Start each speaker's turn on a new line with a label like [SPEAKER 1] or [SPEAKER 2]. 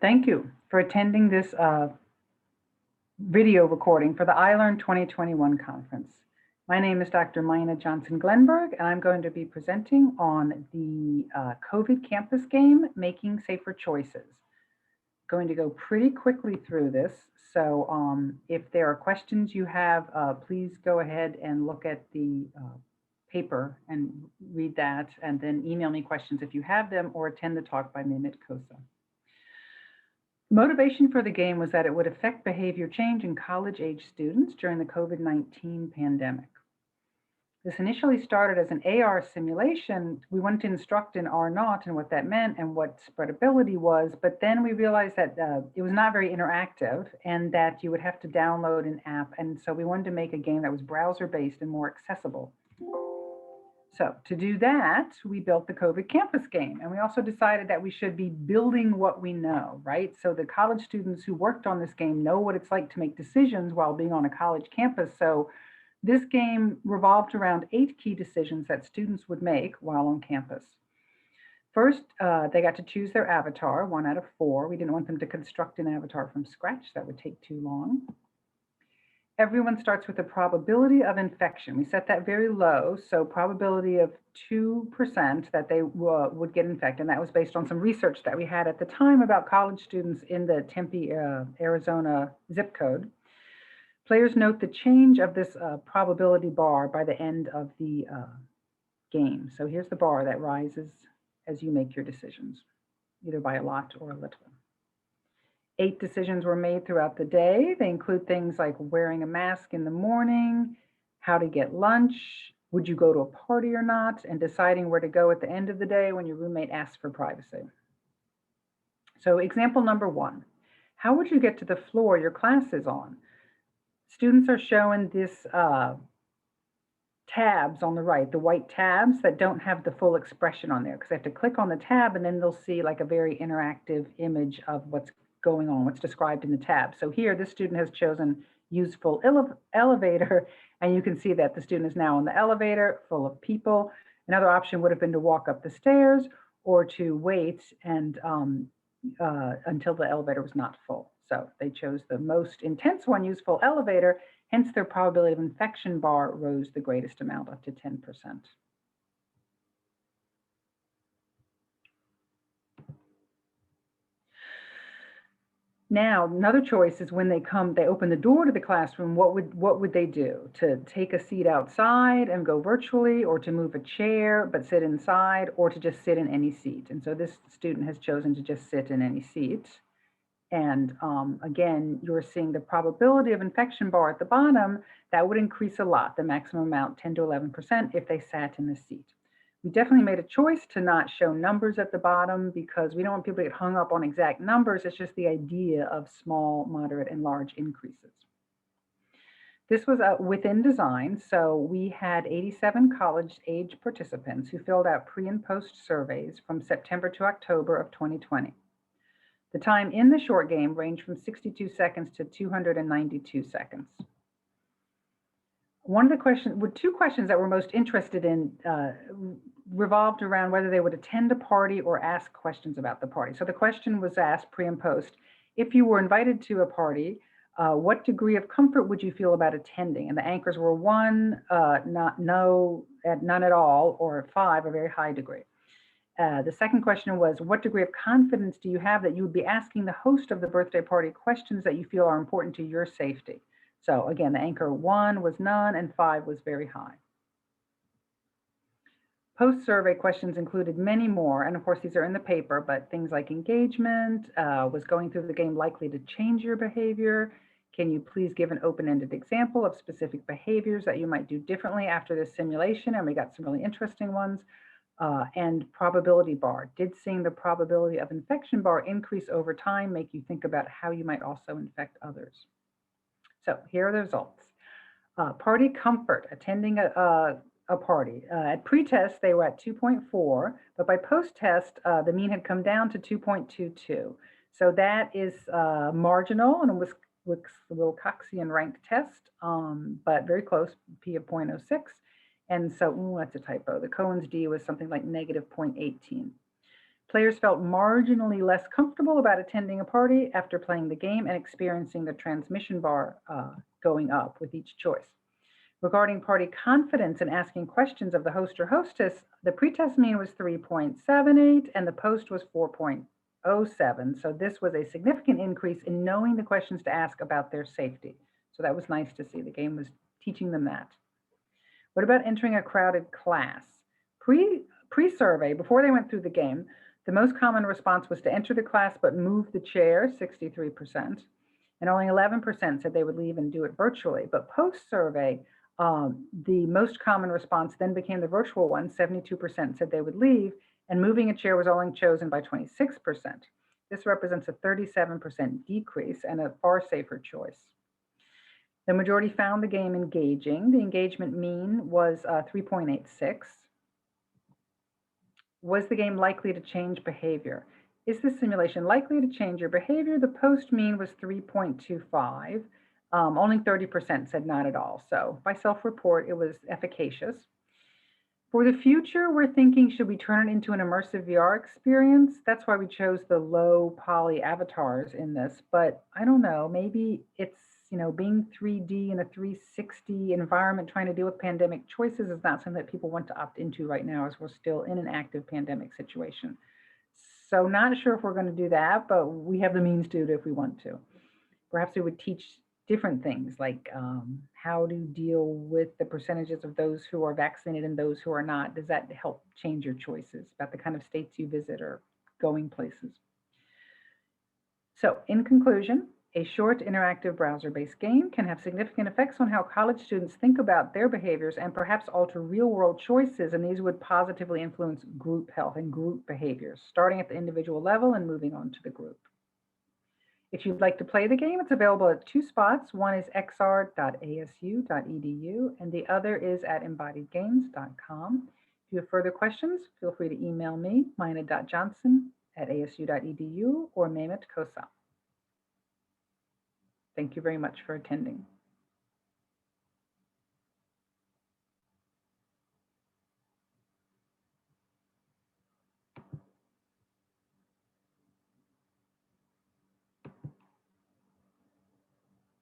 [SPEAKER 1] Thank you for attending this video recording for the iLRN 2021 conference. My name is Dr. Mayna Johnson-Glenberg, and I'm going to be presenting on the CovidCampus game, Making Safer Choices. Going to go pretty quickly through this, so if there are questions you have, please go ahead and look at the paper and read that, and then email me questions if you have them, or attend the talk by Mimit Kosa. Motivation for the game was that it would affect behavior change in college-age students during the COVID-19 pandemic. This initially started as an AR simulation. We wanted to instruct in R0 and what that meant and what spreadability was, but then we realized that it was not very interactive and that you would have to download an app, and so we wanted to make a game that was browser-based and more accessible. So to do that, we built the CovidCampus game, and we also decided that we should be building what we know, right? So the college students who worked on this game know what it's like to make decisions while being on a college campus. So this game revolved around 8 key decisions that students would make while on campus. First, they got to choose their avatar, 1 out of 4. We didn't want them to construct an avatar from scratch. That would take too long. Everyone starts with a probability of infection. We set that very low, so probability of 2% that they would get infected. And that was based on some research that we had at the time about college students in the Tempe, Arizona zip code. Players note the change of this probability bar by the end of the game. So here's the bar that rises as you make your decisions, either by a lot or a little. 8 decisions were made throughout the day. They include things like wearing a mask in the morning, how to get lunch, would you go to a party or not, and deciding where to go at the end of the day when your roommate asks for privacy. So example number 1, how would you get to the floor your class is on? Students are showing this tabs on the right, the white tabs that don't have the full expression on there, because they have to click on the tab and then they'll see like a very interactive image of what's going on, what's described in the tab. So here, this student has chosen use full elevator, and you can see that the student is now in the elevator full of people. Another option would have been to walk up the stairs or to wait and until the elevator was not full. So they chose the most intense one, use full elevator, hence their probability of infection bar rose the greatest amount, up to 10%. Now, another choice is when they open the door to the classroom, what would they do? To take a seat outside and go virtually, or to move a chair but sit inside, or to just sit in any seat? And so this student has chosen to just sit in any seat. And again, you're seeing the probability of infection bar at the bottom. That would increase a lot, the maximum amount 10 to 11% if they sat in the seat. We definitely made a choice to not show numbers at the bottom because we don't want people to get hung up on exact numbers. It's just the idea of small, moderate, and large increases. This was within design, so we had 87 college-age participants who filled out pre and post surveys from September to October of 2020. The time in the short game ranged from 62 seconds to 292 seconds. One of the two questions that we're most interested in revolved around whether they would attend a party or ask questions about the party. So the question was asked pre and post: if you were invited to a party, what degree of comfort would you feel about attending? And the anchors were 1, none at all, or 5, a very high degree. The second question was, what degree of confidence do you have that you would be asking the host of the birthday party questions that you feel are important to your safety? So again, the anchor 1 was none and 5 was very high. Post-survey questions included many more, and of course these are in the paper, but things like engagement, was going through the game likely to change your behavior? Can you please give an open-ended example of specific behaviors that you might do differently after this simulation? And we got some really interesting ones. And probability bar. Did seeing the probability of infection bar increase over time make you think about how you might also infect others? So here are the results. Party comfort, attending a party. At pre-test, they were at 2.4, but by post-test, the mean had come down to 2.22. So that is marginal and a Wilcoxian ranked test, but very close, P of 0.06. And so, that's a typo. The Cohen's D was something like -0.18. Players felt marginally less comfortable about attending a party after playing the game and experiencing the transmission bar going up with each choice. Regarding party confidence and asking questions of the host or hostess, the pretest mean was 3.78 and the post was 4.07. So this was a significant increase in knowing the questions to ask about their safety. So that was nice to see. The game was teaching them that. What about entering a crowded class? Pre-survey, before they went through the game, the most common response was to enter the class but move the chair, 63%, and only 11% said they would leave and do it virtually. But post-survey, the most common response then became the virtual one. 72% said they would leave, and moving a chair was only chosen by 26%. This represents a 37% decrease and a far safer choice. The majority found the game engaging. The engagement mean was 3.86. Was the game likely to change behavior? Is this simulation likely to change your behavior? The post mean was 3.25. Only 30% said not at all. So by self-report, it was efficacious. For the future, we're thinking, should we turn it into an immersive VR experience? That's why we chose the low poly avatars in this. But I don't know, maybe it's, being 3D in a 360 environment, trying to deal with pandemic choices is not something that people want to opt into right now, as we're still in an active pandemic situation. So not sure if we're going to do that, but we have the means to do it if we want to. Perhaps we would teach different things like how to deal with the percentages of those who are vaccinated and those who are not. Does that help change your choices about the kind of states you visit or going places? So in conclusion, a short interactive browser-based game can have significant effects on how college students think about their behaviors and perhaps alter real-world choices, and these would positively influence group health and group behaviors, starting at the individual level and moving on to the group. If you'd like to play the game, it's available at two spots. One is xr.asu.edu, and the other is at embodiedgames.com. If you have further questions, feel free to email me, mina.johnson@asu.edu, or Mehmet Kosal. Thank you very much for attending.